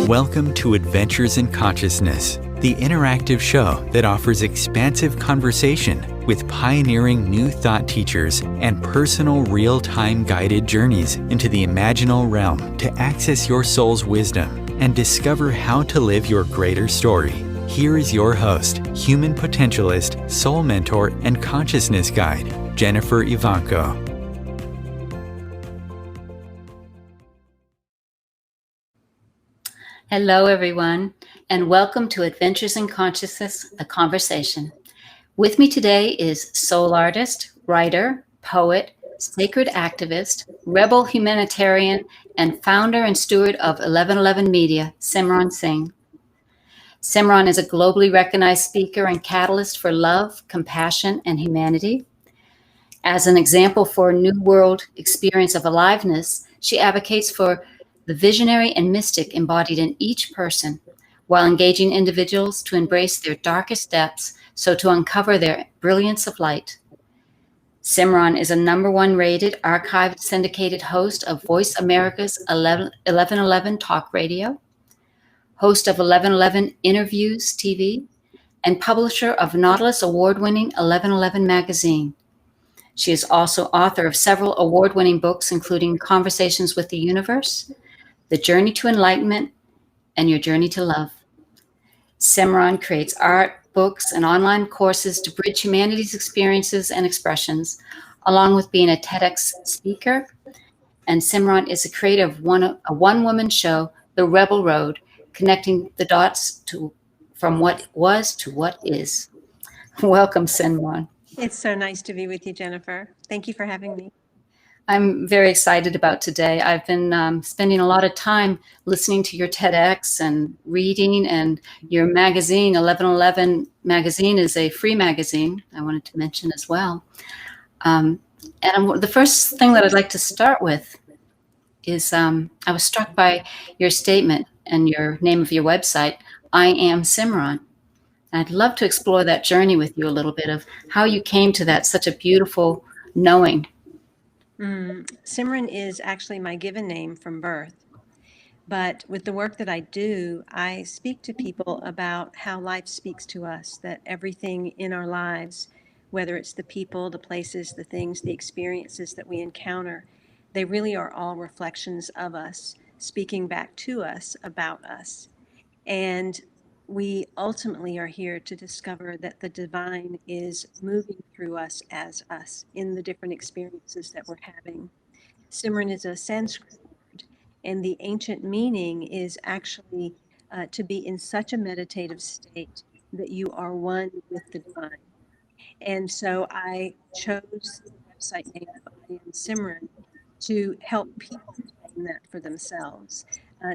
Welcome to Adventures in Consciousness, the interactive show that offers expansive conversation with pioneering new thought teachers and personal real-time guided journeys into the imaginal realm to access your soul's wisdom and discover how to live your greater story. Here is your host, human potentialist, soul mentor, and consciousness guide, Jennifer Evako. Hello, everyone, and welcome to Adventures in Consciousness, a conversation. With me today is soul artist, writer, poet, sacred activist, rebel humanitarian, and founder and steward of 1111 Media, Simran Singh. Simran is a globally recognized speaker and catalyst for love, compassion, and humanity. As an example for a new world experience of aliveness, she advocates for the visionary and mystic embodied in each person, while engaging individuals to embrace their darkest depths so to uncover their brilliance of light. Simran is a #1 rated, archived, syndicated host of Voice America's 1111 Talk Radio, host of 1111 Interviews TV, and publisher of Nautilus award-winning 1111 magazine. She is also author of several award-winning books, including Conversations with the Universe, The Journey to Enlightenment, and Your Journey to Love. Simran creates art, books, and online courses to bridge humanity's experiences and expressions, along with being a TEDx speaker. And Simran is a creator of a one-woman show, The Rebel Road, connecting the dots from what was to what is. Welcome, Simran. It's so nice to be with you, Jennifer. Thank you for having me. I'm very excited about today. I've been spending a lot of time listening to your TEDx and reading, and your magazine, 1111 magazine, is a free magazine, I wanted to mention as well. The first thing that I'd like to start with is I was struck by your statement and your name of your website, I Am Simran. I'd love to explore that journey with you a little bit of how you came to that, such a beautiful knowing. Simran is actually my given name from birth. But with the work that I do, I speak to people about how life speaks to us, that everything in our lives, whether it's the people, the places, the things, the experiences that we encounter, they really are all reflections of us, speaking back to us about us. And we ultimately are here to discover that the divine is moving through us as us in the different experiences that we're having. Simran is a Sanskrit word, and the ancient meaning is actually to be in such a meditative state that you are one with the divine. And so I chose the website name of I Am Simran to help people claim that for themselves.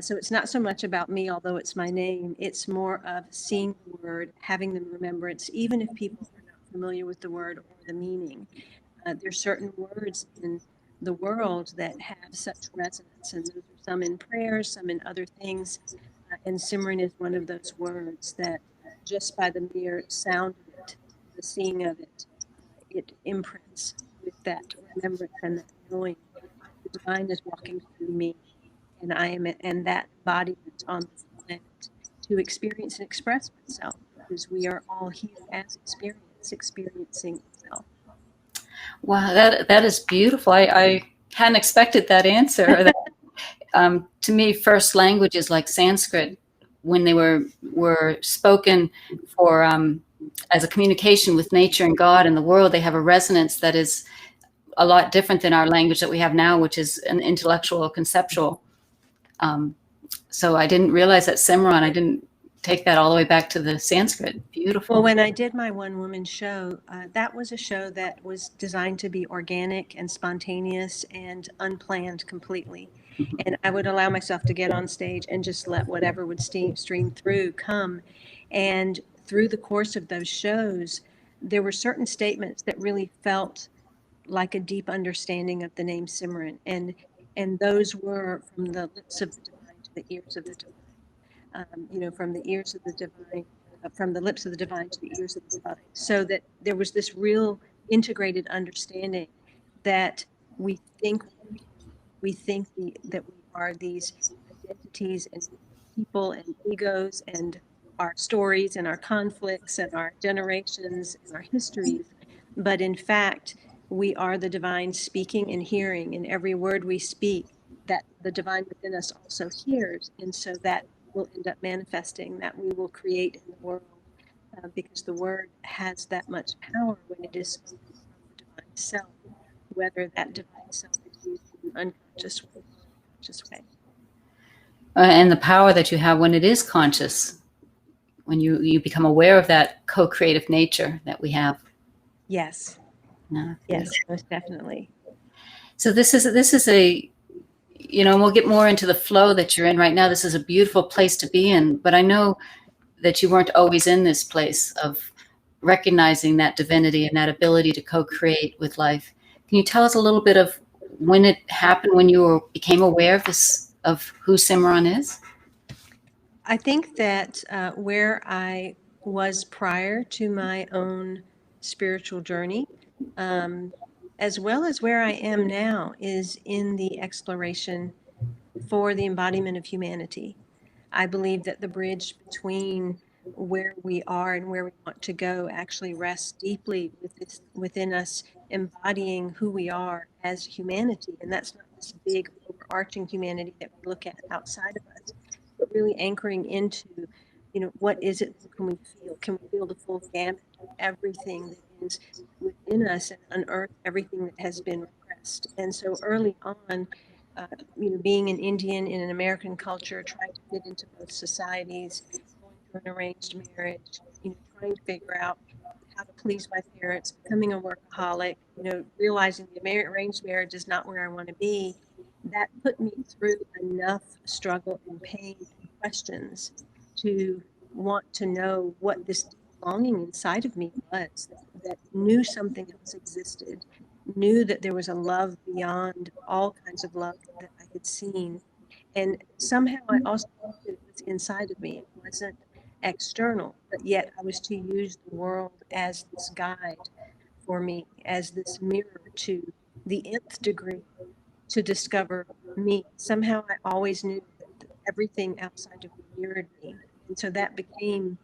So it's not so much about me, although it's my name. It's more of seeing the word, having the remembrance, even if people are not familiar with the word or the meaning. There's certain words in the world that have such resonance, and those are some in prayers, some in other things. And Simran is one of those words that just by the mere sound of it, the seeing of it, it imprints with that remembrance and that knowing. The divine is walking through me, and I am and that embodiment on this planet to experience and express myself, because we are all here as experiencing itself. Wow, that is beautiful. I hadn't expected that answer. To me, first languages like Sanskrit, when they were spoken for as a communication with nature and God and the world, they have a resonance that is a lot different than our language that we have now, which is an intellectual, conceptual. So I didn't realize that Simran, I didn't take that all the way back to the Sanskrit. Beautiful. Well, when I did my one-woman show, that was a show that was designed to be organic and spontaneous and unplanned completely. And I would allow myself to get on stage and just let whatever would stream through come. And through the course of those shows, there were certain statements that really felt like a deep understanding of the name Simran. And those were from the lips of the divine to the ears of the divine. From the ears of the divine, from the lips of the divine to the ears of the divine, so that there was this real integrated understanding that we think that we are these identities and people and egos and our stories and our conflicts and our generations and our histories. But in fact, we are the divine speaking and hearing, and every word we speak, that the divine within us also hears. And so that will end up manifesting, that we will create in the world, because the word has that much power when it is spoken from the divine self, whether that divine self is used in an unconscious way or a conscious way. And the power that you have when it is conscious, when you become aware of that co-creative nature that we have. Yes. Yeah. Yes, most definitely. So this is a, and we'll get more into the flow that you're in right now. This is a beautiful place to be in, but I know that you weren't always in this place of recognizing that divinity and that ability to co-create with life. Can you tell us a little bit of when it happened, when you became aware of this, of who Simran is? I think that where I was prior to my own spiritual journey, as well as where I am now, is in the exploration for the embodiment of humanity. I believe that the bridge between where we are and where we want to go actually rests deeply within us embodying who we are as humanity. And that's not this big overarching humanity that we look at outside of us, but really anchoring into, what is it that can we feel? Can we feel the full gamut of everything that is within us and unearth everything that has been repressed? And so early on, uh, being an Indian in an American culture, trying to fit into both societies, going through an arranged marriage, trying to figure out how to please my parents, becoming a workaholic, realizing the arranged marriage is not where I want to be. That put me through enough struggle and pain and questions to want to know what this longing inside of me was, that knew something else existed, knew that there was a love beyond all kinds of love that I had seen. And somehow I also knew that it was inside of me. It wasn't external, but yet I was to use the world as this guide for me, as this mirror to the nth degree to discover me. Somehow I always knew that everything outside of me mirrored me. And so that became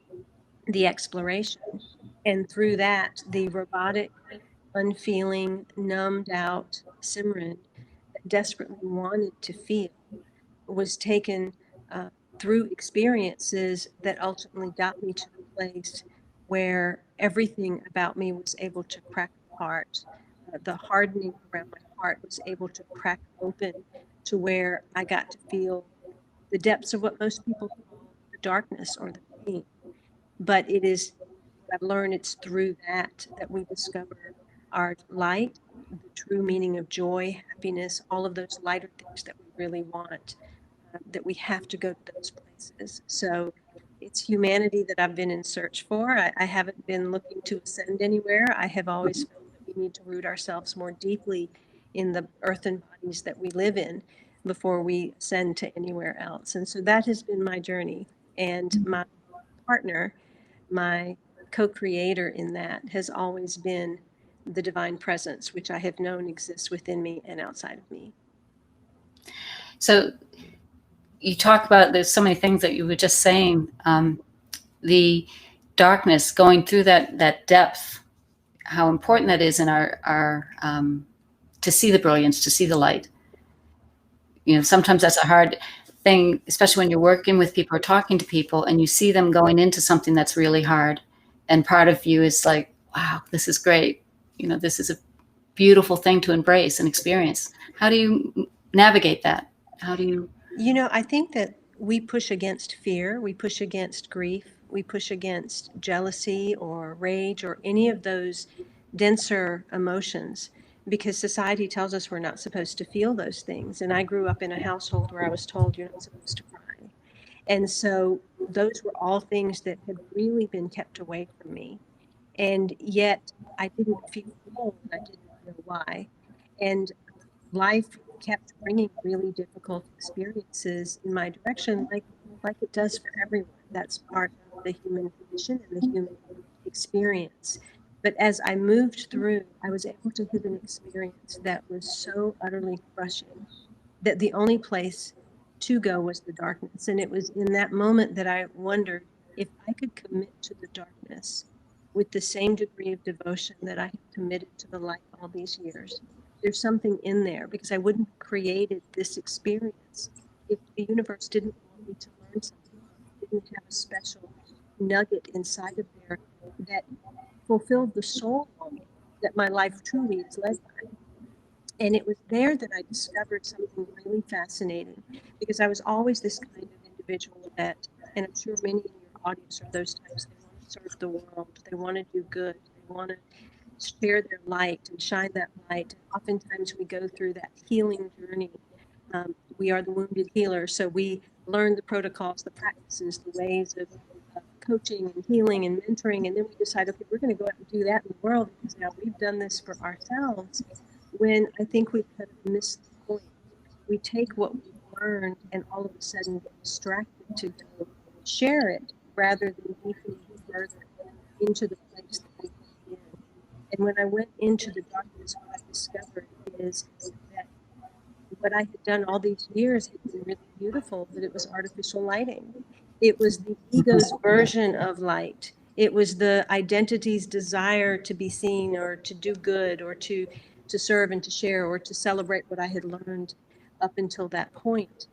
the exploration. And through that, the robotic, unfeeling, numbed out Simran that desperately wanted to feel was taken uh, through experiences that ultimately got me to the place where everything about me was able to crack apart. The hardening around my heart was able to crack open to where I got to feel the depths of what most people call the darkness or the pain. But it is what I've learned, it's through that we discover our light, the true meaning of joy, happiness, all of those lighter things that we really want, that we have to go to those places. So it's humanity that I've been in search for. I haven't been looking to ascend anywhere. I have always felt that we need to root ourselves more deeply in the earthen bodies that we live in before we ascend to anywhere else. And so that has been my journey. And my partner, my co-creator in that, has always been the divine presence, which I have known exists within me and outside of me. So you talk about, there's so many things that you were just saying, the darkness, going through that depth, how important that is in our to see the brilliance, to see the light. Sometimes that's a hard thing, especially when you're working with people or talking to people and you see them going into something that's really hard. And part of you is like, wow, this is great. This is a beautiful thing to embrace and experience. How do you navigate that? How do you? I think that we push against fear, we push against grief, we push against jealousy or rage or any of those denser emotions because society tells us we're not supposed to feel those things. And I grew up in a household where I was told you're not supposed to cry. And so those were all things that had really been kept away from me. And yet I didn't feel whole and I didn't know why. And life kept bringing really difficult experiences in my direction, like it does for everyone. That's part of the human condition and the human experience. But as I moved through, I was able to hit an experience that was so utterly crushing that the only place to go was the darkness. And it was in that moment that I wondered if I could commit to the darkness with the same degree of devotion that I have committed to the light all these years. There's something in there, because I wouldn't have created this experience if the universe didn't want me to learn something, didn't have a special nugget inside of there that fulfilled the soul longing that my life truly is led by. And it was there that I discovered something really fascinating, because I was always this kind of individual that, and I'm sure many in your audience are those types, they want to serve the world, they want to do good, they want to share their light and shine that light. And oftentimes we go through that healing journey. We are the wounded healer, so we learn the protocols, the practices, the ways of coaching and healing and mentoring, and then we decide, okay, we're going to go out and do that in the world because now we've done this for ourselves. When I think we've kind of missed the point, we take what we've learned and all of a sudden get distracted to go share it rather than deepening further into the place that we came in. And when I went into the darkness, what I discovered is that what I had done all these years had been really beautiful, but it was artificial lighting. It was the ego's version of light. It was the identity's desire to be seen or to do good or to serve and to share or to celebrate what I had learned up until that point.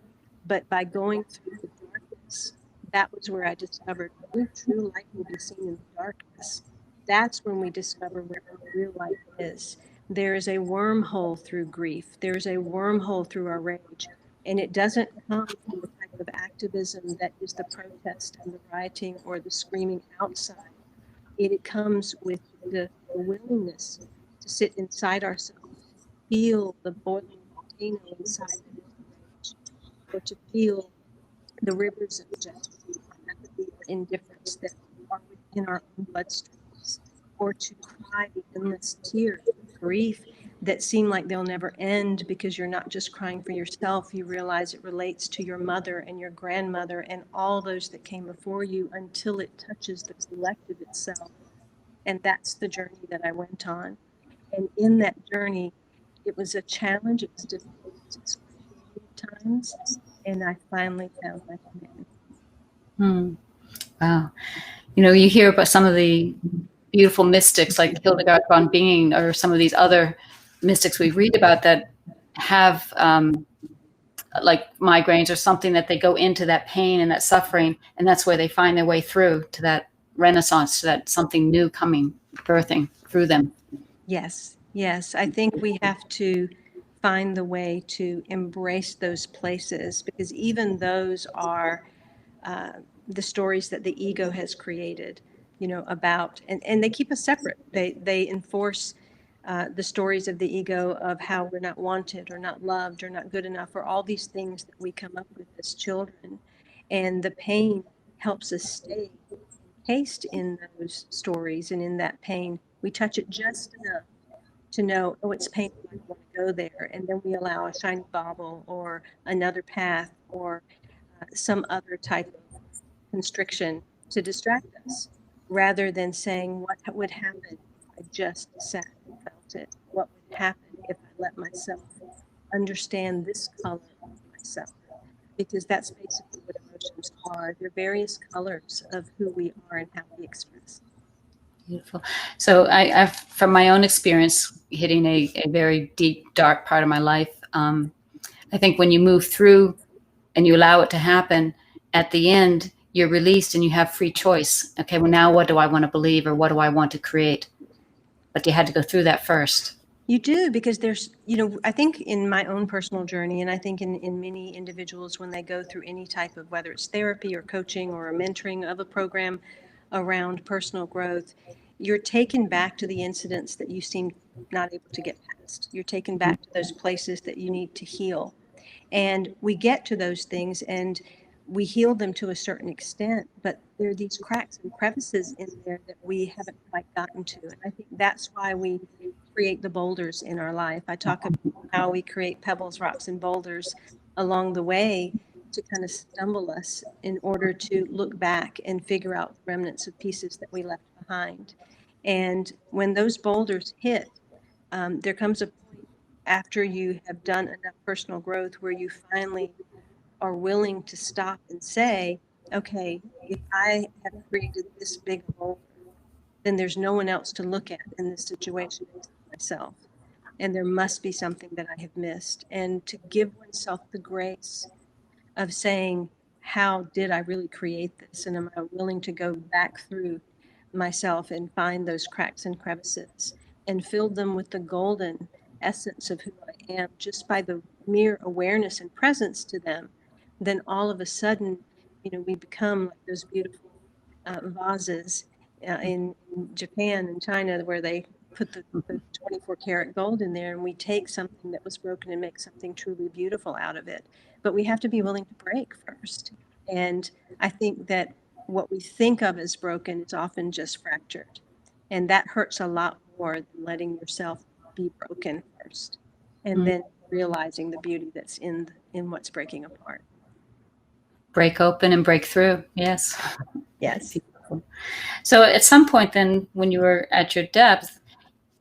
But by going through the darkness, that was where I discovered only true light will be seen in the darkness. That's when we discover where our real light is. There is a wormhole through grief. There's a wormhole through our rage. And it doesn't come from the type of activism that is the protest and the rioting or the screaming outside. It comes with the willingness to sit inside ourselves, feel the boiling volcano inside that is rage, or to feel the rivers of jealousy, apathy, or indifference that are within our own bloodstreams, or to cry the endless tears of grief that seem like they'll never end, because you're not just crying for yourself, you realize it relates to your mother and your grandmother and all those that came before you until it touches the collective itself. And that's the journey that I went on. And in that journey, it was a challenge, it was difficult, it was excruciating at times, and I finally found my command. Wow. You know, you hear about some of the beautiful mystics like Hildegard von Bingen or some of these other mystics we read about that have like migraines or something, that they go into that pain and that suffering, and that's where they find their way through to that renaissance, to that something new coming, birthing through them. Yes, yes. I think we have to find the way to embrace those places, because even those are the stories that the ego has created, you know, about, and they keep us separate. They enforce the stories of the ego of how we're not wanted or not loved or not good enough, or all these things that we come up with as children. And the pain helps us stay encased in those stories, and in that pain, we touch it just enough to know, oh, it's painful, I don't want to go there. And then we allow a shiny bauble or another path or some other type of constriction to distract us, rather than saying, what would happen if I just sat and felt it? What would happen if I let myself understand this color of myself? Because that's basically what emotions are. They're various colors of who we are and how we express. Beautiful. So I've, from my own experience, hitting a very deep, dark part of my life, I think when you move through and you allow it to happen, at the end, you're released and you have free choice. Okay, well, now what do I want to believe, or what do I want to create? But you had to go through that first. You do, because there's, you know, I think in my own personal journey, and I think in many individuals when they go through any type of, whether it's therapy or coaching or a mentoring of a program around personal growth, you're taken back to the incidents that you seem not able to get past. You're taken back to those places that you need to heal. And we get to those things and we heal them to a certain extent, but there are these cracks and crevices in there that we haven't quite gotten to. And I think that's why we create the boulders in our life. I talk about how we create pebbles, rocks, and boulders along the way to kind of stumble us in order to look back and figure out remnants of pieces that we left behind. And when those boulders hit, there comes a point after you have done enough personal growth where you finally are willing to stop and say, okay, if I have created this big hole, then there's no one else to look at in this situation except myself. And there must be something that I have missed. And to give oneself the grace of saying, how did I really create this? And am I willing to go back through myself and find those cracks and crevices and fill them with the golden essence of who I am just by the mere awareness and presence to them? Then all of a sudden, we become like those beautiful vases in Japan and China where they put the 24 karat gold in there, and we take something that was broken and make something truly beautiful out of it. But we have to be willing to break first. And I think that what we think of as broken is often just fractured. And that hurts a lot more than letting yourself be broken first. And then realizing the beauty that's in what's breaking apart. Break open and break through. Yes. Yes. So at some point then, when you were at your depth,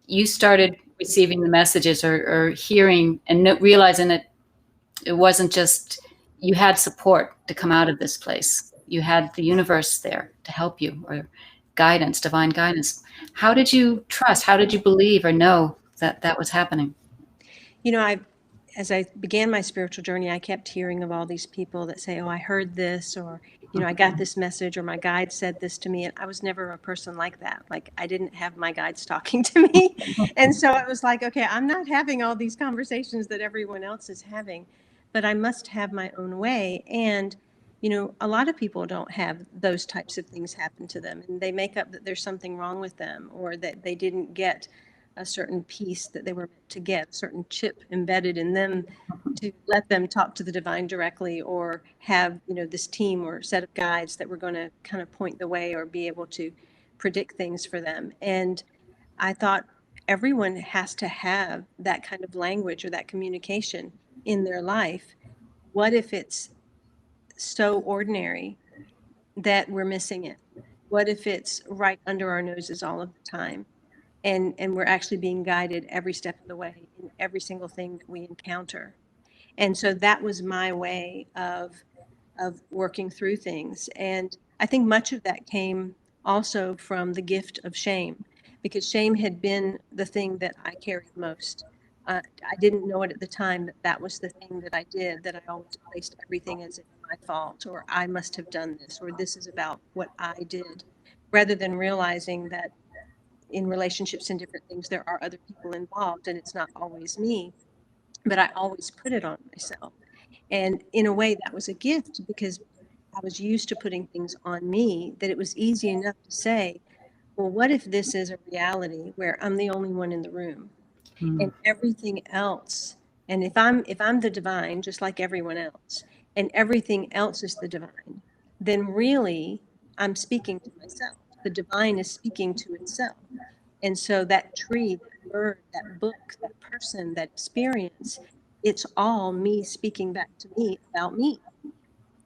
you started receiving the messages or hearing and realizing that it wasn't just you had support to come out of this place. You had the universe there to help you, or guidance, divine guidance. How did you trust? How did you believe or know that that was happening? As I began my spiritual journey, I kept hearing of all these people that say, oh, I heard this, or, I got this message, or my guide said this to me. And I was never a person like that. Like, I didn't have my guides talking to me. And so it was like, okay, I'm not having all these conversations that everyone else is having, but I must have my own way. And, a lot of people don't have those types of things happen to them. And they make up that there's something wrong with them, or that they didn't get a certain piece that they were meant to get, a certain chip embedded in them to let them talk to the divine directly, or have, this team or set of guides that were going to kind of point the way or be able to predict things for them. And I thought everyone has to have that kind of language or that communication in their life. What if it's so ordinary that we're missing it? What if it's right under our noses all of the time? And we're actually being guided every step of the way in every single thing that we encounter. And so that was my way of working through things. And I think much of that came also from the gift of shame, because shame had been the thing that I carried most. I didn't know it at the time that was the thing that I did, that I always placed everything as if my fault, or I must have done this, or this is about what I did, rather than realizing that in relationships and different things, there are other people involved and it's not always me, but I always put it on myself. And in a way, that was a gift, because I was used to putting things on me, that it was easy enough to say, well, what if this is a reality where I'm the only one in the room and everything else, and if I'm the divine, just like everyone else, and everything else is the divine, then really I'm speaking to myself. The divine is speaking to itself. And so that tree, that bird, that book, that person, that experience, it's all me speaking back to me about me.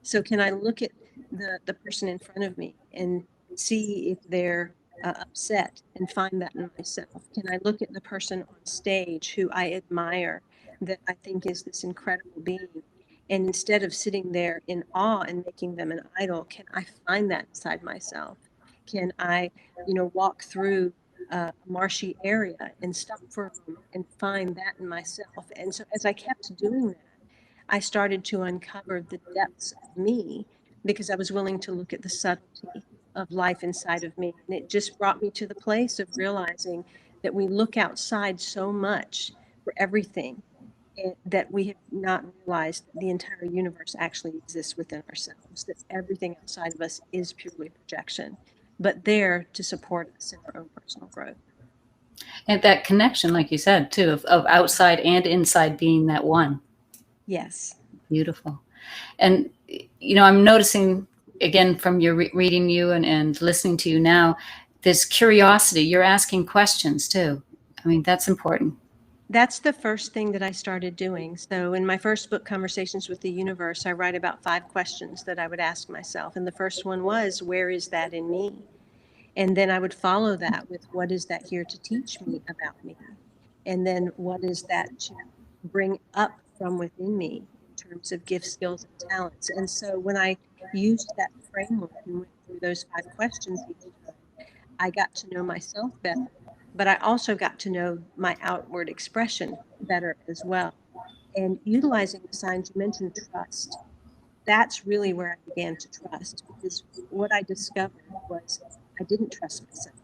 So can I look at the person in front of me and see if they're upset and find that in myself? Can I look at the person on stage who I admire, that I think is this incredible being? And instead of sitting there in awe and making them an idol, can I find that inside myself? Can I, walk through a marshy area and stop for a moment and find that in myself? And so as I kept doing that, I started to uncover the depths of me, because I was willing to look at the subtlety of life inside of me. And it just brought me to the place of realizing that we look outside so much for everything, that we have not realized that the entire universe actually exists within ourselves, that everything outside of us is purely projection, but there to support us in our own personal growth. And that connection, like you said, too, of outside and inside being that one. Yes. Beautiful. And, I'm noticing, again, from your reading you and listening to you now, this curiosity. You're asking questions, too. I mean, that's important. That's the first thing that I started doing. So in my first book, Conversations with the Universe, I write about 5 questions that I would ask myself. And the first one was, where is that in me? And then I would follow that with, what is that here to teach me about me? And then what is that to bring up from within me in terms of gifts, skills, and talents. And so when I used that framework and went through those 5 questions each time, I got to know myself better, but I also got to know my outward expression better as well. And utilizing the signs, you mentioned trust. That's really where I began to trust, because what I discovered was I didn't trust myself.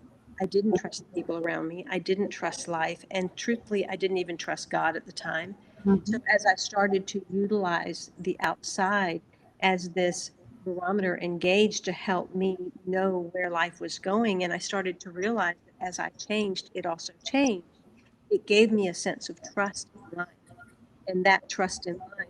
I didn't trust the people around me. I didn't trust life. And truthfully, I didn't even trust God at the time. So as I started to utilize the outside as this barometer and gauge to help me know where life was going, and I started to realize that as I changed, it also changed. It gave me a sense of trust in life. And that trust in life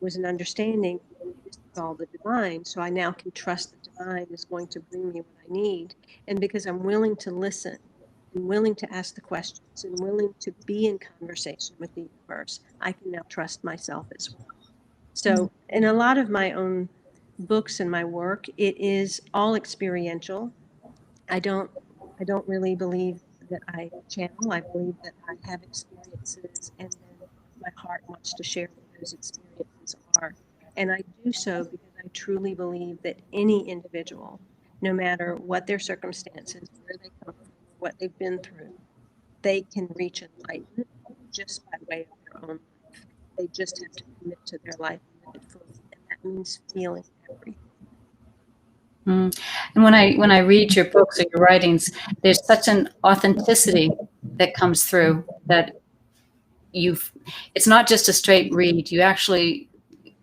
was an understanding this is all the divine. So I now can trust the divine is going to bring me what I need. And because I'm willing to listen and willing to ask the questions and willing to be in conversation with the universe, I can now trust myself as well. So in a lot of my own books and my work, it is all experiential. I don't really believe that I channel. I believe that I have experiences, and then my heart wants to share what those experiences are. And I do so because I truly believe that any individual, no matter what their circumstances, where they come from, what they've been through, they can reach enlightenment just by way of their own life. They just have to commit to their life and live it fully. And that means feeling everything. And when I read your books or your writings, there's such an authenticity that comes through that it's not just a straight read. You actually,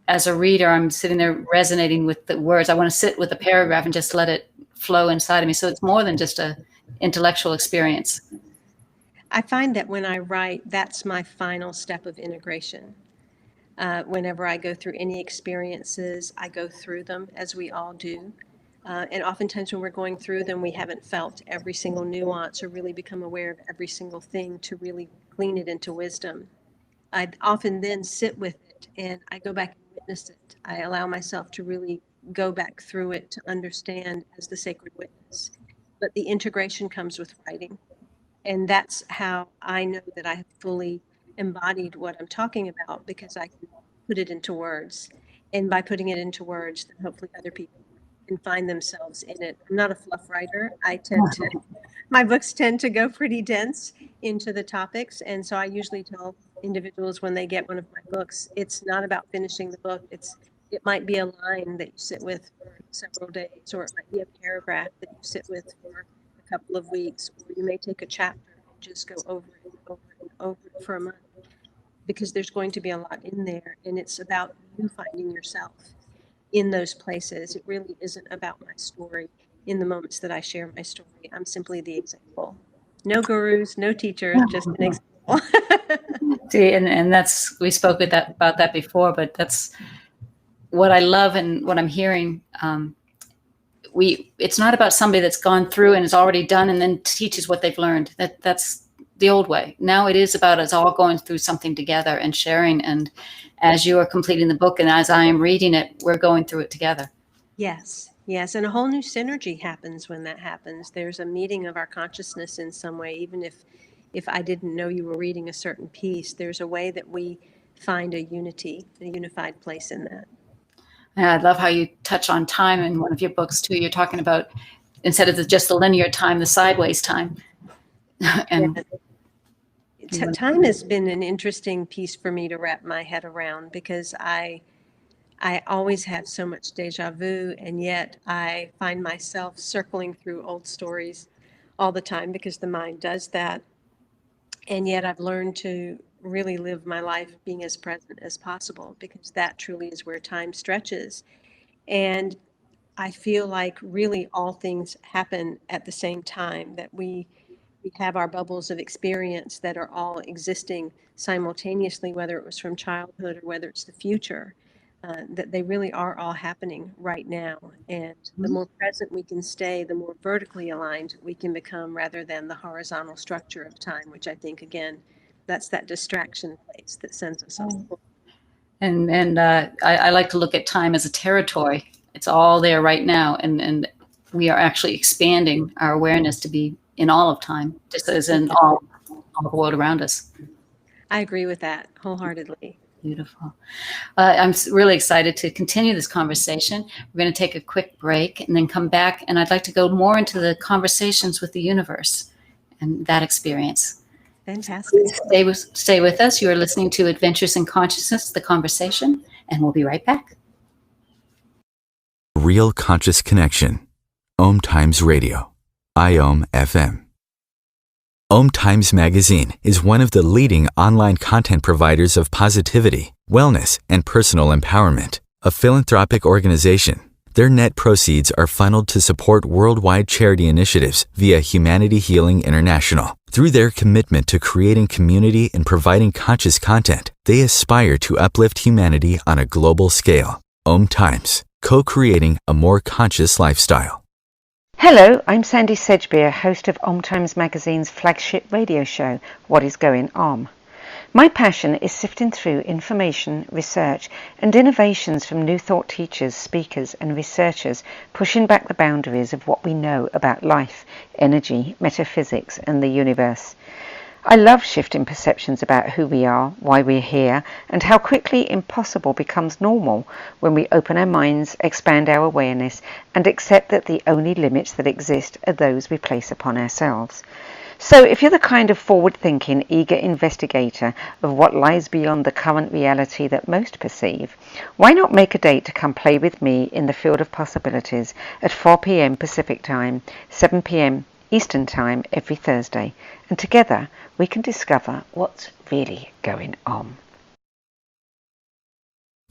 as a reader, I'm sitting there resonating with the words. I want to sit with the paragraph and just let it flow inside of me. So it's more than just a intellectual experience. I find that when I write, that's my final step of integration. Whenever I go through any experiences, I go through them, as we all do. And oftentimes when we're going through them, we haven't felt every single nuance or really become aware of every single thing to really glean it into wisdom. I often then sit with it and I go back and witness it. I allow myself to really go back through it to understand as the sacred witness. But the integration comes with writing. And that's how I know that I have fully embodied what I'm talking about, because I can put it into words. And by putting it into words, then hopefully other people can find themselves in it. I'm not a fluff writer. My books tend to go pretty dense into the topics. And so I usually tell individuals when they get one of my books, it's not about finishing the book. It might be a line that you sit with for several days, or it might be a paragraph that you sit with for a couple of weeks, or you may take a chapter and just go over it and over and over it for a month, because there's going to be a lot in there, and it's about you finding yourself in those places. It really isn't about my story in the moments that I share my story. I'm simply the example. No gurus, no teachers, just an example. See, and that's, we spoke about that before, but that's what I love and what I'm hearing. It's not about somebody that's gone through and is already done and then teaches what they've learned. That's the old way. Now it is about us all going through something together and sharing. And as you are completing the book and as I am reading it, we're going through it together. Yes. And a whole new synergy happens when that happens. There's a meeting of our consciousness in some way. Even if I didn't know you were reading a certain piece, there's a way that we find a unity, a unified place in that. And I love how you touch on time in one of your books too. You're talking about, instead of just the linear time, the sideways time. And time has been an interesting piece for me to wrap my head around, because I always have so much deja vu, and yet I find myself circling through old stories all the time, because the mind does that. And yet I've learned to really live my life being as present as possible, because that truly is where time stretches. And I feel like really all things happen at the same time, that we have our bubbles of experience that are all existing simultaneously, whether it was from childhood or whether it's the future, that they really are all happening right now. And the more present we can stay, the more vertically aligned we can become, rather than the horizontal structure of time, which I think, again, that's that distraction place that sends us off. And I like to look at time as a territory. It's all there right now. And we are actually expanding our awareness to be in all of time, just as in all the world around us. I agree with that wholeheartedly. Beautiful. I'm really excited to continue this conversation. We're going to take a quick break and then come back, and I'd like to go more into the conversations with the universe and that experience. Fantastic. Stay with us. You are listening to Adventures in Consciousness, the conversation, and we'll be right back. Real Conscious Connection. Om Times Radio. IOM FM. Om Times Magazine is one of the leading online content providers of positivity, wellness, and personal empowerment. A philanthropic organization, their net proceeds are funneled to support worldwide charity initiatives via Humanity Healing International. Through their commitment to creating community and providing conscious content, they aspire to uplift humanity on a global scale. Om Times, co-creating a more conscious lifestyle. Hello, I'm Sandy Sedgbeer, host of Om Times Magazine's flagship radio show, What is Going Om. My passion is sifting through information, research, and innovations from new thought teachers, speakers, and researchers pushing back the boundaries of what we know about life, energy, metaphysics, and the universe. I love shifting perceptions about who we are, why we're here, and how quickly impossible becomes normal when we open our minds, expand our awareness, and accept that the only limits that exist are those we place upon ourselves. So if you're the kind of forward-thinking, eager investigator of what lies beyond the current reality that most perceive, why not make a date to come play with me in the field of possibilities at 4 p.m. Pacific Time, 7 p.m. Eastern Time every Thursday, and together we can discover what's really going on.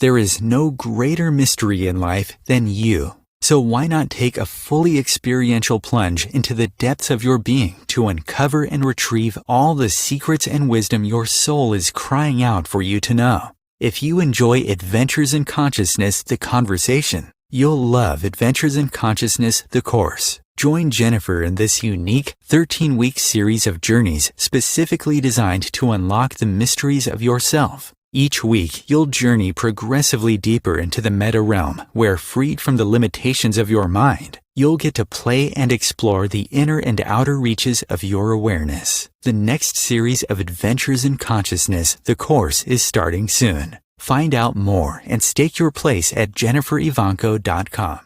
There is no greater mystery in life than you. So why not take a fully experiential plunge into the depths of your being to uncover and retrieve all the secrets and wisdom your soul is crying out for you to know? If you enjoy Adventures in Consciousness, the conversation, you'll love Adventures in Consciousness, the course. Join Jennifer in this unique 13-week series of journeys specifically designed to unlock the mysteries of yourself. Each week, you'll journey progressively deeper into the meta realm where, freed from the limitations of your mind, you'll get to play and explore the inner and outer reaches of your awareness. The next series of Adventures in Consciousness, the course, is starting soon. Find out more and stake your place at JenniferEvanko.com.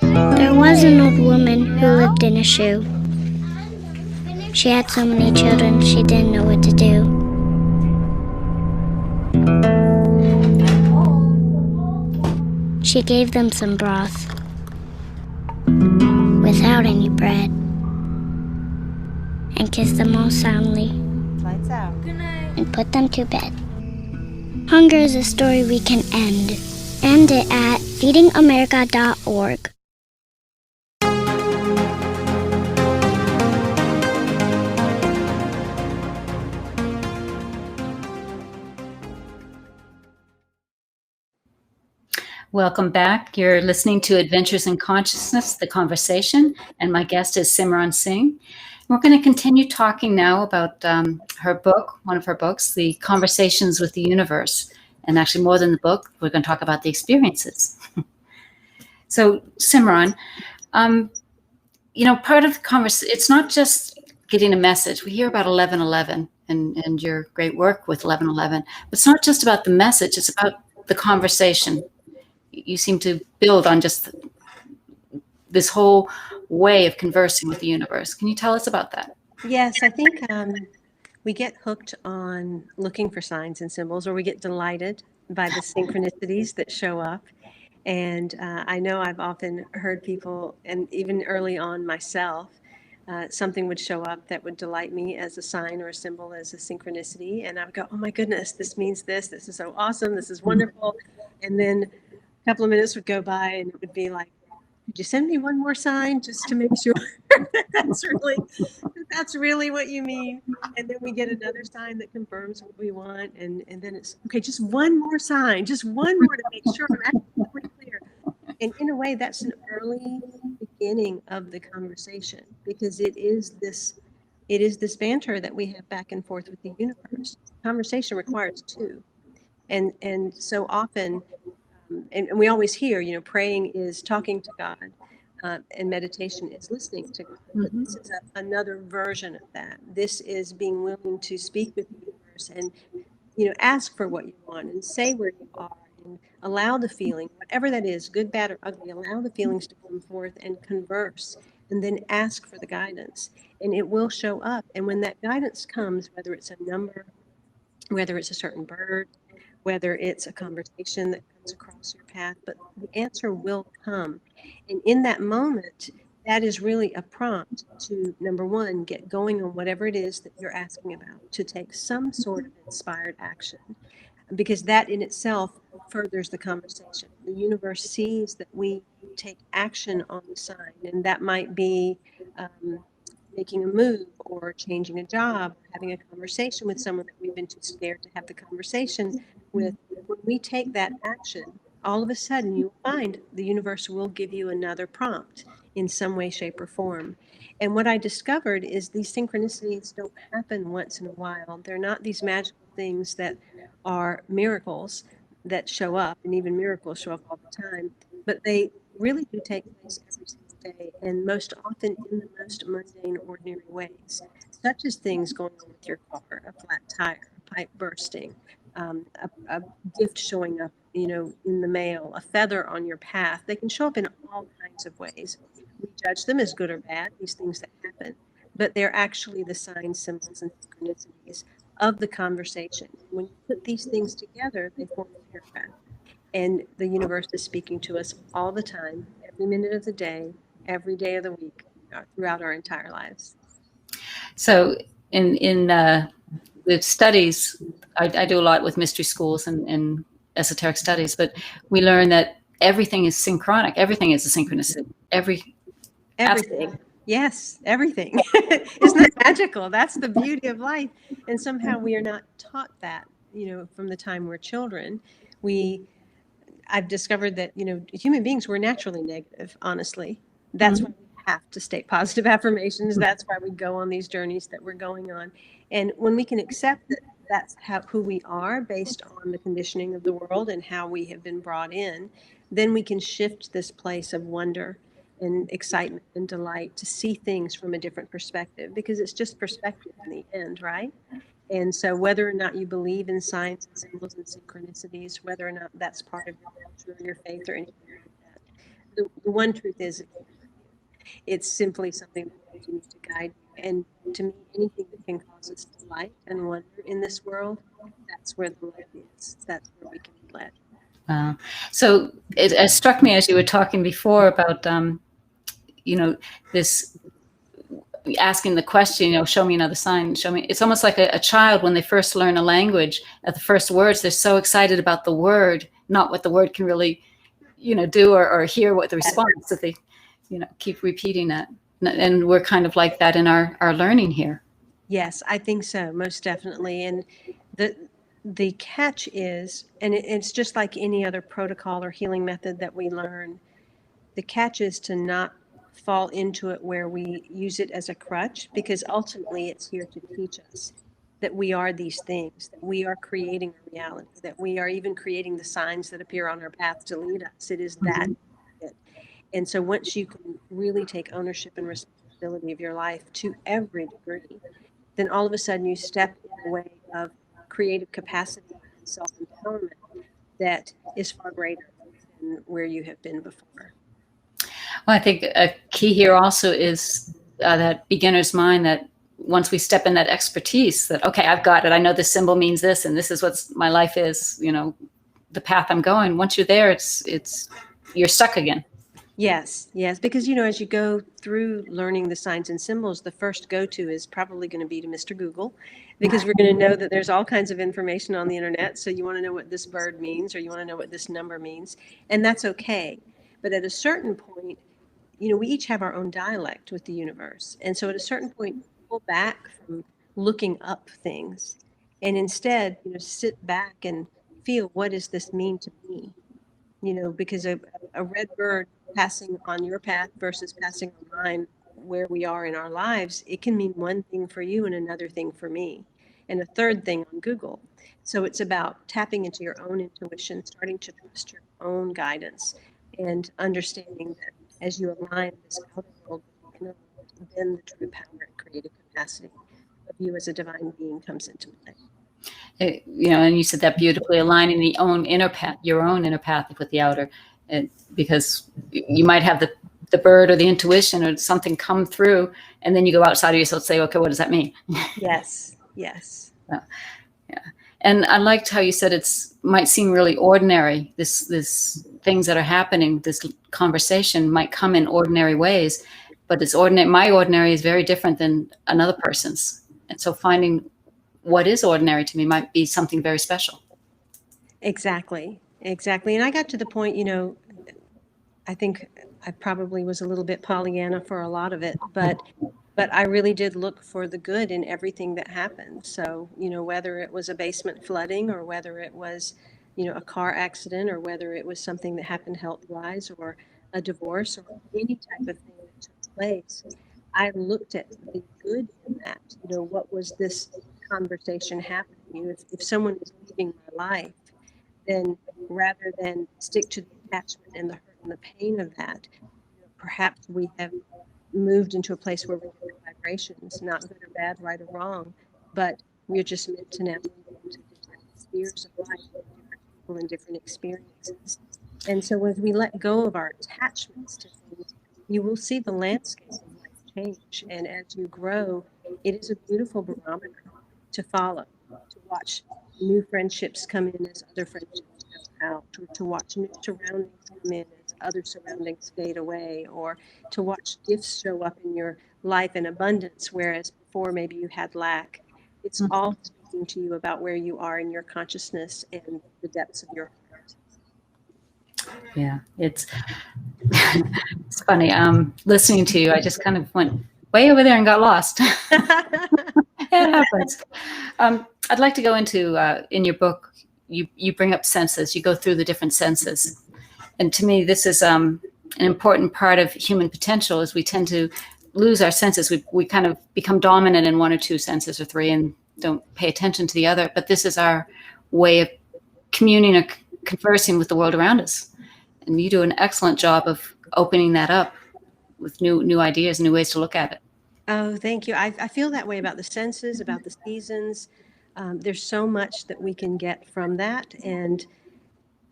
There was an old woman who lived in a shoe. She had so many children she didn't know what to do. She gave them some broth without any bread and kissed them all soundly. Lights out. Good night. And put them to bed. Hunger is a story we can end. End it at feedingamerica.org. Welcome back. You're listening to Adventures in Consciousness, the conversation, and my guest is Simran Singh. We're going to continue talking now about her book, one of her books, The Conversations with the Universe. And actually, more than the book, we're going to talk about the experiences. So, Simran, part of the conversation, it's not just getting a message. We hear about 1111 and your great work with 1111. But it's not just about the message. It's about the conversation. You seem to build on just this whole way of conversing with the universe. Can you tell us about that? Yes, I think we get hooked on looking for signs and symbols, or we get delighted by the synchronicities that show up. And I know I've often heard people, and even early on myself, something would show up that would delight me as a sign or a symbol, as a synchronicity. And I would go, oh my goodness, this means this. This is so awesome. This is wonderful. And then a couple of minutes would go by and it would be like, could you send me one more sign just to make sure that's really what you mean? And then we get another sign that confirms what we want. And then it's, okay, just one more sign, just one more to make sure I'm actually clear. And in a way, that's an early beginning of the conversation, because it is this banter that we have back and forth with the universe. Conversation requires two. And so often, and we always hear, praying is talking to God, and meditation is listening to God. But this is another version of that. This is being willing to speak with the universe ask for what you want and say where you are and allow the feeling, whatever that is, good, bad, or ugly, allow the feelings to come forth and converse, and then ask for the guidance, and it will show up. And when that guidance comes, whether it's a number, whether it's a certain bird, whether it's a conversation that comes across your path, but the answer will come. And in that moment, that is really a prompt to, number one, get going on whatever it is that you're asking about, to take some sort of inspired action, because that in itself furthers the conversation. The universe sees that we take action on the sign, and that might be making a move or changing a job, or having a conversation with someone that we've been too scared to have the conversation with. When we take that action, all of a sudden you'll find the universe will give you another prompt in some way, shape, or form. And what I discovered is these synchronicities don't happen once in a while. They're not these magical things that are miracles that show up, and even miracles show up all the time, but they really do take place every single day, and most often in the most mundane, ordinary ways, such as things going on with your car, a flat tire, a pipe bursting, a gift showing up, in the mail, a feather on your path. They can show up in all kinds of ways. We judge them as good or bad, these things that happen, but they're actually the signs, symbols, and synchronicities of the conversation. When you put these things together, they form a paragraph. And the universe is speaking to us all the time, every minute of the day, every day of the week, throughout our entire lives. So in the studies, I do a lot with mystery schools and esoteric studies, but we learn that everything is synchronic. Everything is a synchronicity. Everything. Absolutely. Yes, everything. Isn't that magical? That's the beauty of life. And somehow we are not taught that, from the time we're children. I've discovered that, human beings, we're naturally negative, honestly. That's why we have to state positive affirmations. That's why we go on these journeys that we're going on. And when we can accept that that's who we are based on the conditioning of the world and how we have been brought in, then we can shift this place of wonder and excitement and delight to see things from a different perspective, because it's just perspective in the end, right? And so whether or not you believe in signs and symbols and synchronicities, whether or not that's part of your culture or your faith or anything like that, the one truth is it's simply something that continues to guide you. And to me, anything that can cause us delight and wonder in this world, that's where the light is. That's where we can be led. Wow. So it struck me as you were talking before about, this asking the question, show me another sign, show me. It's almost like a child when they first learn a language. At the first words, they're so excited about the word, not what the word can really, do or hear what the response, that they, keep repeating that. And we're kind of like that in our learning here. Yes, I think so, most definitely. And the catch is, and it's just like any other protocol or healing method that we learn, the catch is to not fall into it where we use it as a crutch, because ultimately it's here to teach us that we are these things, that we are creating a reality, that we are even creating the signs that appear on our path to lead us. It is that. And so once you can really take ownership and responsibility of your life to every degree, then all of a sudden you step in a way of creative capacity and self-empowerment that is far greater than where you have been before. Well, I think a key here also is that beginner's mind, that once we step in that expertise, that, okay, I've got it. I know this symbol means this, and this is what my life is, the path I'm going. Once you're there, it's you're stuck again. Yes, because, as you go through learning the signs and symbols, the first go-to is probably going to be to Mr. Google, because we're going to know that there's all kinds of information on the internet. So you want to know what this bird means, or you want to know what this number means, and that's okay. But at a certain point, we each have our own dialect with the universe. And so at a certain point, pull back from looking up things and instead, sit back and feel, what does this mean to me? Because a red bird passing on your path versus passing on mine, where we are in our lives, it can mean one thing for you and another thing for me, and a third thing on Google. So it's about tapping into your own intuition, starting to trust your own guidance, and understanding that as you align this outer world with the inner world, then the true power and creative capacity of you as a divine being comes into play. And you said that beautifully, aligning your own inner path with the outer, because you might have the bird or the intuition or something come through, and then you go outside of yourself and say, okay, what does that mean? Yes, yes. Yeah. And I liked how you said might seem really ordinary. This things that are happening, this conversation might come in ordinary ways, but my ordinary is very different than another person's. And so finding what is ordinary to me might be something very special. Exactly. And I got to the point, I think I probably was a little bit Pollyanna for a lot of it, but I really did look for the good in everything that happened. So, whether it was a basement flooding, or whether it was, a car accident, or whether it was something that happened health-wise, or a divorce, or any type of thing that took place, I looked at the good in that. What was this conversation happening? If someone is leaving my life, then rather than stick to the attachment and the hurt and the pain of that, perhaps we have moved into a place where we're different vibrations, not good or bad, right or wrong, but we're just meant to now move into different spheres of life, different people and different experiences. And so as we let go of our attachments to things, you will see the landscape of life change. And as you grow, it is a beautiful barometer to follow, to watch new friendships come in as other friendships go out, or to watch new surroundings come in as other surroundings fade away, or to watch gifts show up in your life in abundance, whereas before maybe you had lack. It's all speaking to you about where you are in your consciousness and the depths of your heart. Yeah, it's funny. Listening to you, I just kind of went way over there and got lost. It happens. I'd like to go into in your book. You bring up senses. You go through the different senses, and to me, this is an important part of human potential. Is we tend to lose our senses. We kind of become dominant in one or two senses or three, and don't pay attention to the other. But this is our way of communing or conversing with the world around us. And you do an excellent job of opening that up with new ideas, new ways to look at it. Oh, thank you. I feel that way about the senses, about the seasons. There's so much that we can get from that. And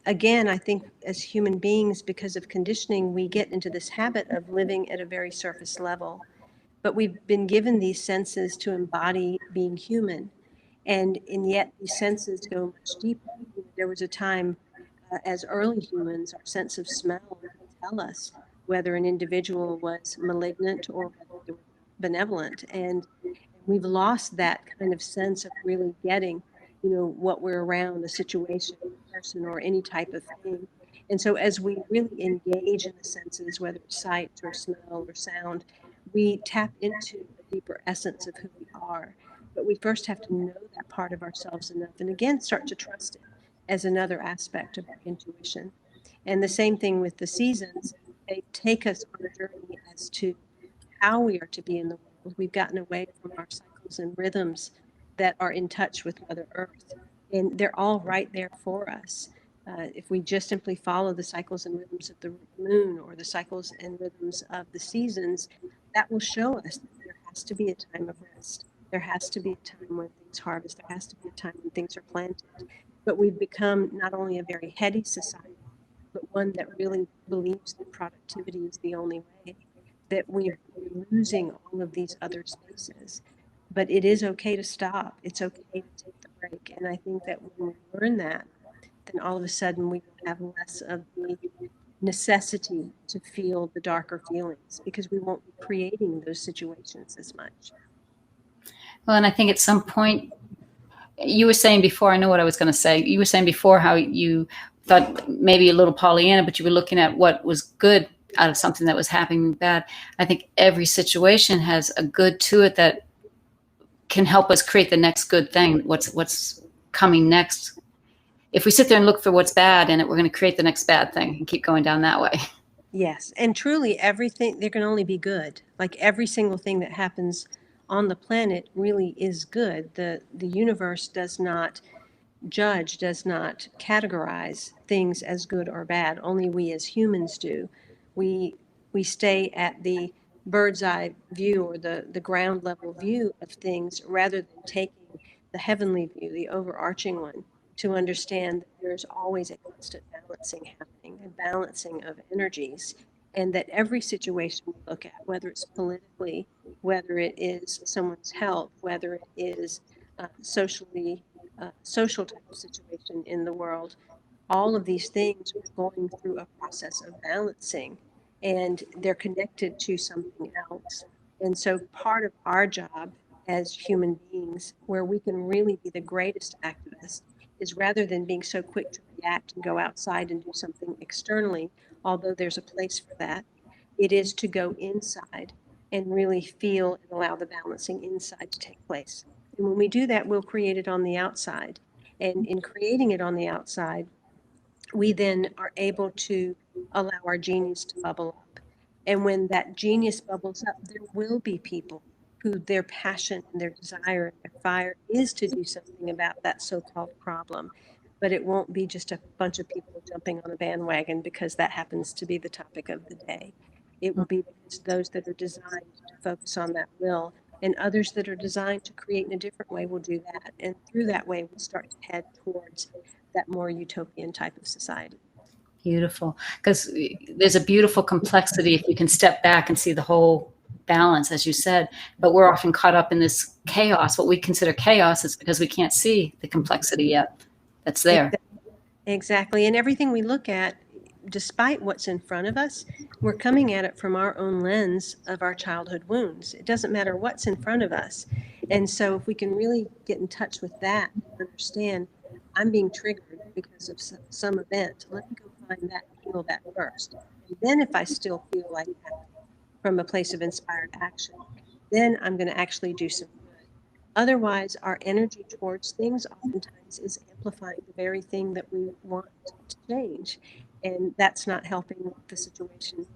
again, I think as human beings, because of conditioning, we get into this habit of living at a very surface level. But we've been given these senses to embody being human. And yet these senses go much deeper. There was a time as early humans, our sense of smell could tell us whether an individual was malignant or whether they were benevolent. And we've lost that kind of sense of really getting, what we're around, a situation, a person, or any type of thing. And so as we really engage in the senses, whether it's sight or smell or sound, we tap into the deeper essence of who we are. But we first have to know that part of ourselves enough, and again, start to trust it as another aspect of our intuition. And the same thing with the seasons. They take us on a journey as to how we are to be in the world. We've gotten away from our cycles and rhythms that are in touch with Mother Earth, and they're all right there for us. If we just simply follow the cycles and rhythms of the moon, or the cycles and rhythms of the seasons, that will show us that there has to be a time of rest. There has to be a time when things harvest. There has to be a time when things are planted. But we've become not only a very heady society, but one that really believes that productivity is the only way, that we're losing all of these other spaces. But it is okay to stop. It's okay to take the break. And I think that when we learn that, then all of a sudden we will have less of the necessity to feel the darker feelings, because we won't be creating those situations as much. Well, and I think at some point, you were saying before, I know what I was going to say. You were saying before how you thought maybe a little Pollyanna, but you were looking at what was good out of something that was happening bad. I think every situation has a good to it that can help us create the next good thing. What's coming next? If we sit there and look for what's bad in it, we're going to create the next bad thing and keep going down that way. Yes, and truly everything, there can only be good. Like every single thing that happens on the planet really is good. The universe does not judge, does not categorize things as good or bad. Only we as humans do. We stay at the bird's eye view, or the ground level view of things, rather than taking the heavenly view, the overarching one, to understand that there's always a constant balancing happening, a balancing of energies, and that every situation we look at, whether it's politically, whether it is someone's health, whether it is social type of situation in the world, all of these things are going through a process of balancing, and they're connected to something else. And so part of our job as human beings, where we can really be the greatest activists, is rather than being so quick to react and go outside and do something externally, although there's a place for that, it is to go inside and really feel and allow the balancing inside to take place. And when we do that, we'll create it on the outside. And in creating it on the outside, we then are able to allow our genius to bubble up. And when that genius bubbles up, there will be people who their passion and their desire and their fire is to do something about that so-called problem. But it won't be just a bunch of people jumping on a bandwagon because that happens to be the topic of the day. It will be those that are designed to focus on that will, and others that are designed to create in a different way will do that. And through that way, we'll start to head towards that more utopian type of society. Beautiful. Because there's a beautiful complexity if you can step back and see the whole balance, as you said. But we're often caught up in this chaos. What we consider chaos is because we can't see the complexity yet that's there. Exactly. And everything we look at, despite what's in front of us, we're coming at it from our own lens of our childhood wounds. It doesn't matter what's in front of us. And so if we can really get in touch with that, understand I'm being triggered because of some event, let me go find that and heal that first. And then if I still feel like that from a place of inspired action, then I'm going to actually do some good. Otherwise, our energy towards things oftentimes is amplifying the very thing that we want to change. And that's not helping the situation.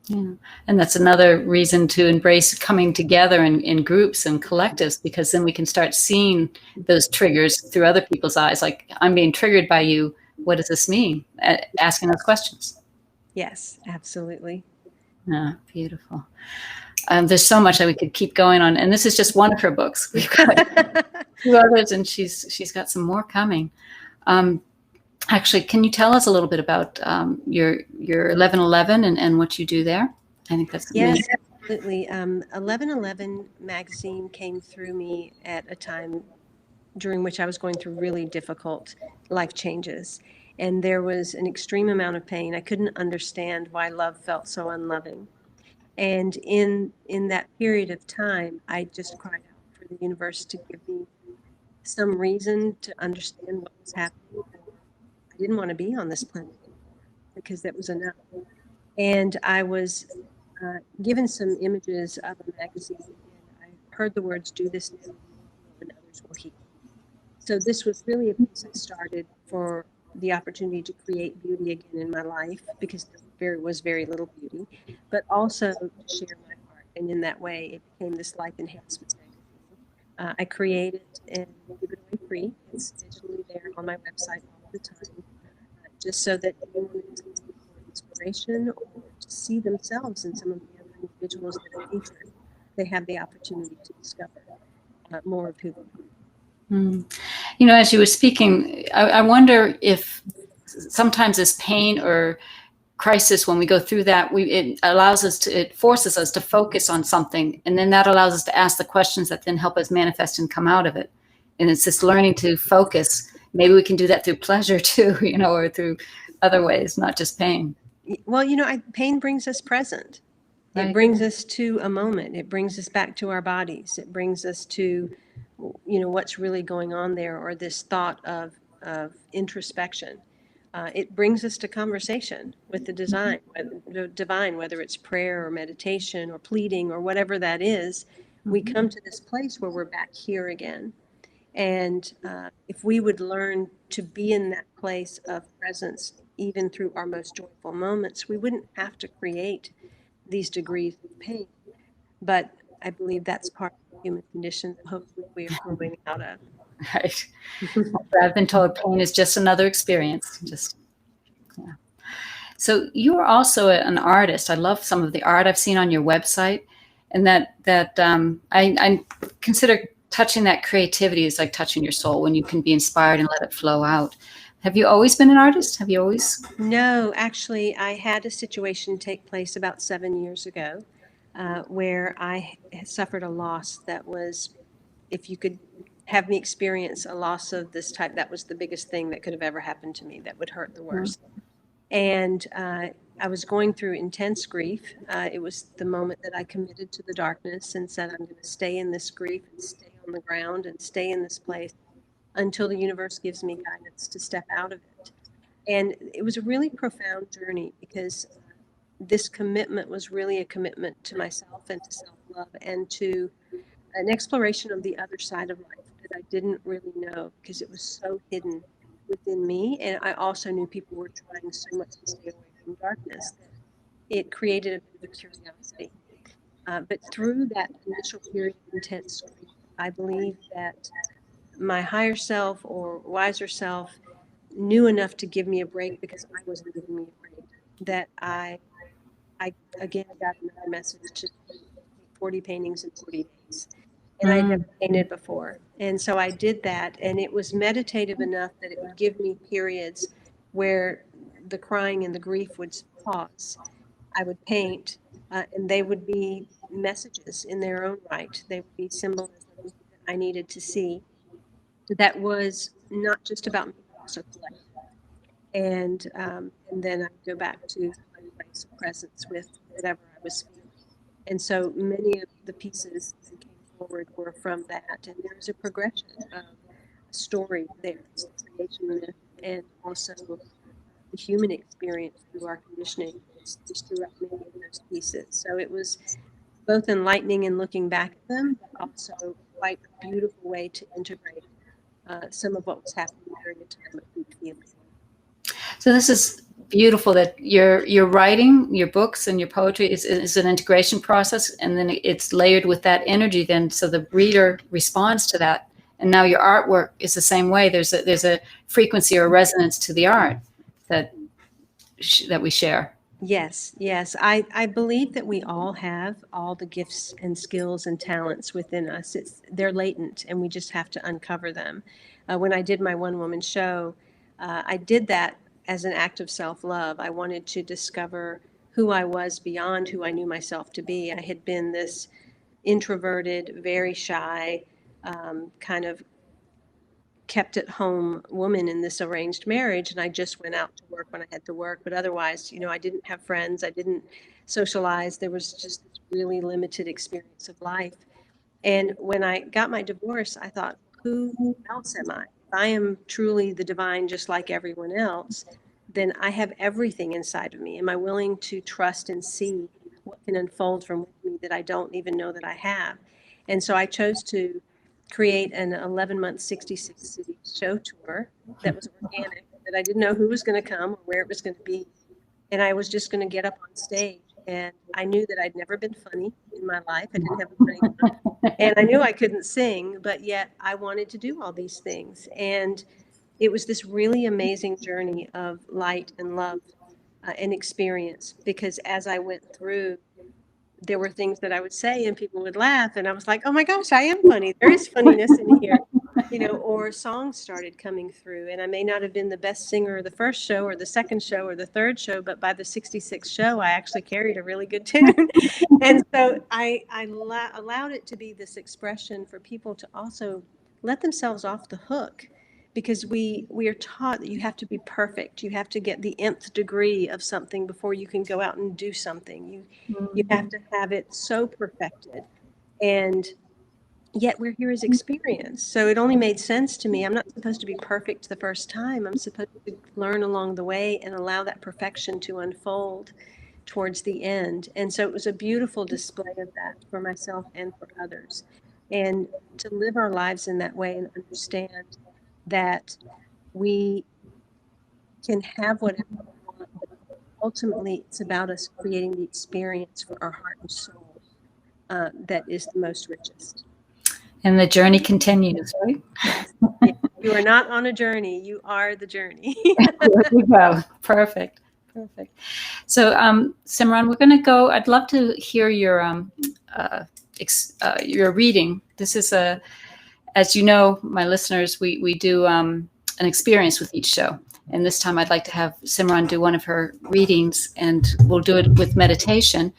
Yeah. And that's another reason to embrace coming together in groups and collectives, because then we can start seeing those triggers through other people's eyes. Like, I'm being triggered by you. What does this mean? Asking those questions. Yes, absolutely. Yeah, beautiful. There's so much that we could keep going on. And this is just one of her books. We've got two others, and she's got some more coming. Actually, can you tell us a little bit about your 1111 and what you do there? I think that's amazing. Yes, absolutely. 1111 magazine came through me at a time during which I was going through really difficult life changes. And there was an extreme amount of pain. I couldn't understand why love felt so unloving. And in that period of time, I just cried out for the universe to give me some reason to understand what was happening. I didn't want to be on this planet because that was enough. And I was given some images of a magazine, and I heard the words, "Do this now, and others will heal." So this was really a place I started for the opportunity to create beauty again in my life, because there was very little beauty, but also to share my heart. And in that way, it became this life enhancement magazine. I create it and give it away free. It's digitally there on my website all the time, just so that anyone who's looking for inspiration or to see themselves in some of the other individuals that are featured, they have the opportunity to discover more of who they are. You know, as you were speaking, I wonder if sometimes this pain or crisis, when we go through that, it forces us to focus on something, and then that allows us to ask the questions that then help us manifest and come out of it. And it's this learning to focus. Maybe we can do that through pleasure too, or through other ways, not just pain. Well, pain brings us present. Right. It brings us to a moment. It brings us back to our bodies. It brings us to, what's really going on there, or this thought of introspection. It brings us to conversation with the divine, whether it's prayer or meditation or pleading or whatever that is. We come to this place where we're back here again. And if we would learn to be in that place of presence, even through our most joyful moments, we wouldn't have to create these degrees of pain. But I believe that's part of the human condition that hopefully we are growing out of. Right. I've been told pain is just another experience. Yeah. So you are also an artist. I love some of the art I've seen on your website, and that I consider touching that creativity is like touching your soul when you can be inspired and let it flow out. Have you always been an artist? Have you always? No, actually, I had a situation take place about 7 years ago where I had suffered a loss that was, if you could have me experience a loss of this type, that was the biggest thing that could have ever happened to me, that would hurt the worst. And I was going through intense grief. It was the moment that I committed to the darkness and said, I'm going to stay in this grief and stay on the ground and stay in this place until the universe gives me guidance to step out of it. And it was a really profound journey because this commitment was really a commitment to myself and to self-love and to an exploration of the other side of life that I didn't really know because it was so hidden within me. And I also knew people were trying so much to stay away from darkness that it created a bit of curiosity. But through that initial period of intense grief, I believe that my higher self or wiser self knew enough to give me a break because I wasn't giving me a break. That I again got another message to 40 paintings in 40 days. And I'd never painted before. And so I did that, and it was meditative enough that it would give me periods where the crying and the grief would pause. I would paint, and they would be messages in their own right. They would be symbolism that I needed to see. That was not just about me, but also collective. And then I'd go back to my place of presence with whatever I was feeling. And so many of the pieces that came forward were from that. And there's a progression of a story there. It's the creation myth and also the human experience through our conditioning. It's just throughout many of those pieces. So it was both enlightening in looking back at them, but also quite a beautiful way to integrate some of what was happening during a time of deep healing. So this is beautiful that your writing, your books and your poetry is an integration process, and then it's layered with that energy then, so the reader responds to that. And now your artwork is the same way. There's a frequency or resonance to the art that we share. Yes. I believe that we all have all the gifts and skills and talents within us. They're latent, and we just have to uncover them. When I did my one-woman show, I did that as an act of self-love. I wanted to discover who I was beyond who I knew myself to be. I had been this introverted, very shy, kind of kept at home woman in this arranged marriage, and I just went out to work when I had to work. But otherwise, I didn't have friends. I didn't socialize. There was just this really limited experience of life. And when I got my divorce, I thought, who else am I? If I am truly the divine, just like everyone else, then I have everything inside of me. Am I willing to trust and see what can unfold from me that I don't even know that I have? And so I chose to create an 11-month, 66-city show tour that was organic, that I didn't know who was going to come or where it was going to be. And I was just going to get up on stage. And I knew that I'd never been funny in my life. I didn't have a funny look. And I knew I couldn't sing, but yet I wanted to do all these things. And it was this really amazing journey of light and love and experience, because as I went through, there were things that I would say and people would laugh, and I was like, oh my gosh, I am funny. There is funniness in here, or songs started coming through, and I may not have been the best singer the first show or the second show or the third show, but by the 66th show, I actually carried a really good tune. And so I allowed it to be this expression for people to also let themselves off the hook. Because we are taught that you have to be perfect. You have to get the nth degree of something before you can go out and do something. You have to have it so perfected. And yet we're here as experience. So it only made sense to me. I'm not supposed to be perfect the first time. I'm supposed to learn along the way and allow that perfection to unfold towards the end. And so it was a beautiful display of that for myself and for others. And to live our lives in that way and understand that we can have whatever we want, but ultimately it's about us creating the experience for our heart and soul that is the most richest. And the journey continues, right? Yes. You are not on a journey, you are the journey. There you go. Perfect. So Simran, we're going to go, I'd love to hear your reading. This is as you know, my listeners, we do an experience with each show. And this time I'd like to have Simran do one of her readings, and we'll do it with meditation.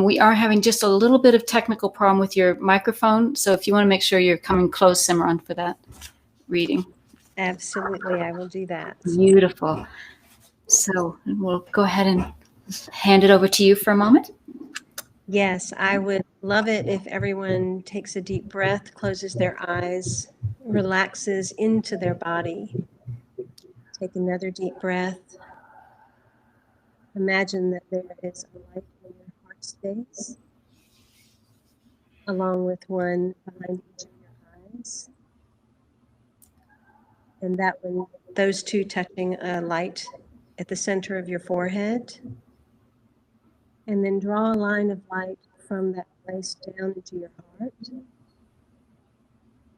We are having just a little bit of technical problem with your microphone. So if you want to make sure you're coming close, Simran, for that reading. Absolutely, I will do that. Beautiful. So we'll go ahead and hand it over to you for a moment. Yes, I would love it if everyone takes a deep breath, closes their eyes, relaxes into their body. Take another deep breath. Imagine that there is a light in your heart space, along with one behind each of your eyes. And that one, those two touching a light at the center of your forehead. And then draw a line of light from that place down into your heart,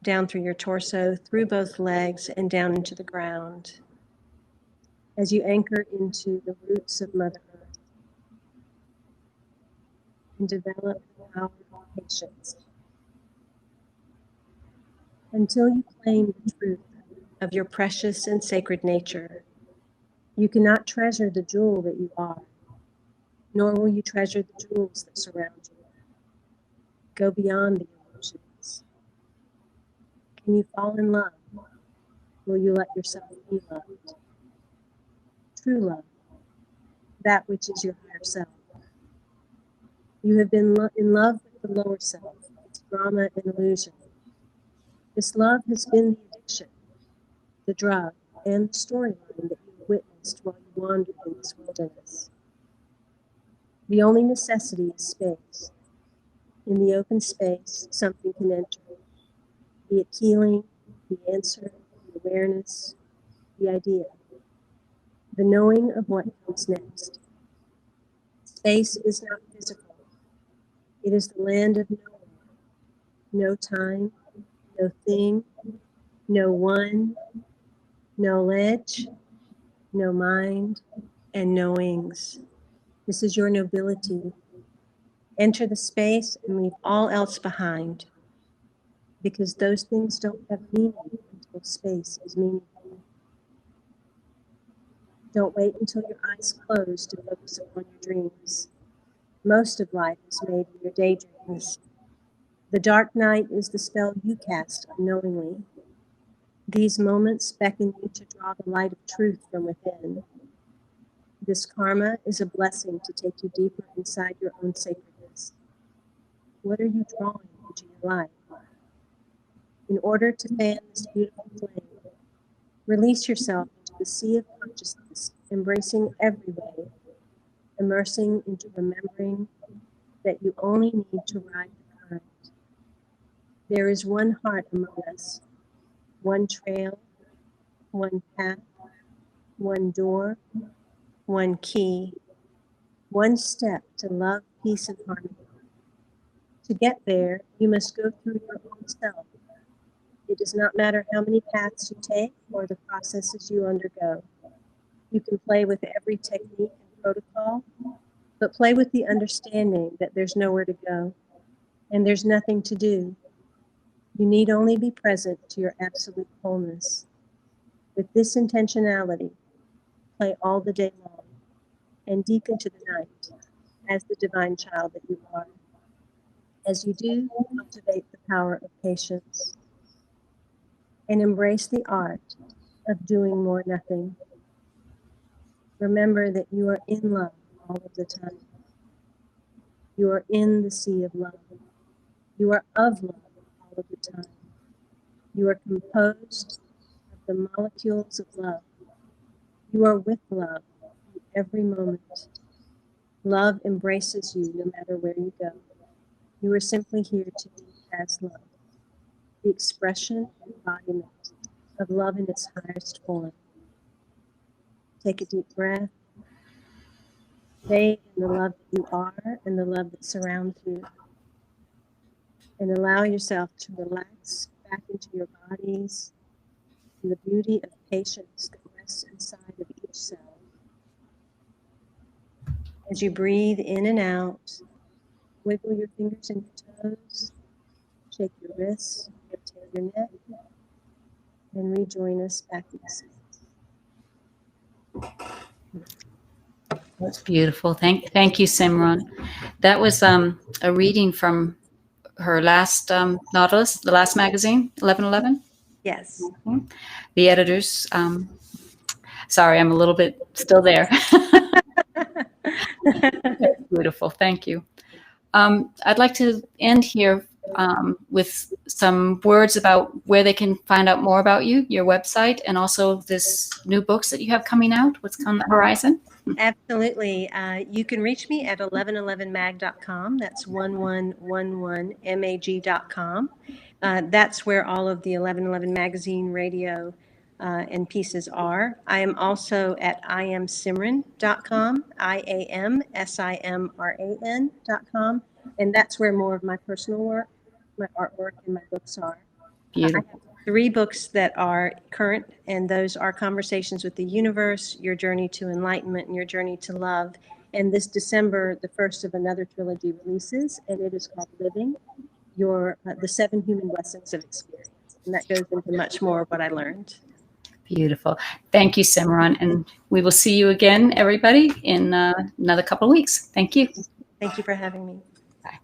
down through your torso, through both legs, and down into the ground. As you anchor into the roots of Mother Earth and develop the power of patience until you claim the truth of your precious and sacred nature. You cannot treasure the jewel that you are, nor will you treasure the jewels that surround you. Go beyond the illusions. Can you fall in love? Will you let yourself be loved? True love, that which is your higher self. You have been in love with the lower self, its drama and illusion. This love has been the addiction, the drug, and the storyline that you witnessed while you wandered in this wilderness. The only necessity is space. In the open space, something can enter, be it healing, the answer, the awareness, the idea, the knowing of what comes next. Space is not physical. It is the land of nowhere. No time, no thing, no one, no ledge, no mind, and no wings. This is your nobility. Enter the space and leave all else behind, because those things don't have meaning until space is meaningful. Don't wait until your eyes close to focus upon your dreams. Most of life is made in your daydreams. The dark night is the spell you cast unknowingly. These moments beckon you to draw the light of truth from within. This karma is a blessing to take you deeper inside your own sacredness. What are you drawing into your life? In order to fan this beautiful flame, release yourself into the sea of consciousness, embracing every wave, immersing into remembering that you only need to ride the current. There is one heart among us, one trail, one path, one door, one key, one step to love, peace, and harmony. To get there, you must go through your own self. It does not matter how many paths you take or the processes you undergo. You can play with every technique and protocol, but play with the understanding that there's nowhere to go and there's nothing to do. You need only be present to your absolute wholeness. With this intentionality, play all the day long and deep into the night as the divine child that you are. As you do, cultivate the power of patience and embrace the art of doing more nothing. Remember that you are in love all of the time. You are in the sea of love. You are of love all of the time. You are composed of the molecules of love. You are with love in every moment. Love embraces you no matter where you go. You are simply here to be as love, the expression and embodiment of love in its highest form. Take a deep breath. Stay in the love that you are and the love that surrounds you. And allow yourself to relax back into your bodies and the beauty of patience that rests inside of each cell. As you breathe in and out, wiggle your fingers and your toes, shake your wrists, your your neck and rejoin us back in the center. That's beautiful. Thank you, Simran. That was a reading from her last Nautilus, the last magazine, 1111. Yes. The editors. Sorry, I'm a little bit still there. Beautiful. Thank you. I'd like to end here with some words about where they can find out more about you, your website, and also this new books that you have coming out. What's on the horizon? Absolutely. You can reach me at 1111mag.com. That's 1111mag.com. That's where all of the 1111 magazine radio and pieces are. I am also at iamsimran.com, iamsimran.com, and that's where more of my personal work, my artwork, and my books are. I have 3 books that are current, and those are Conversations with the Universe, Your Journey to Enlightenment, and Your Journey to Love. And this December, the first of another trilogy releases, and it is called Living, the 7 Human Blessings of Experience. And that goes into much more of what I learned. Beautiful. Thank you, Simran. And we will see you again, everybody, in another couple of weeks. Thank you. Thank you for having me. Bye.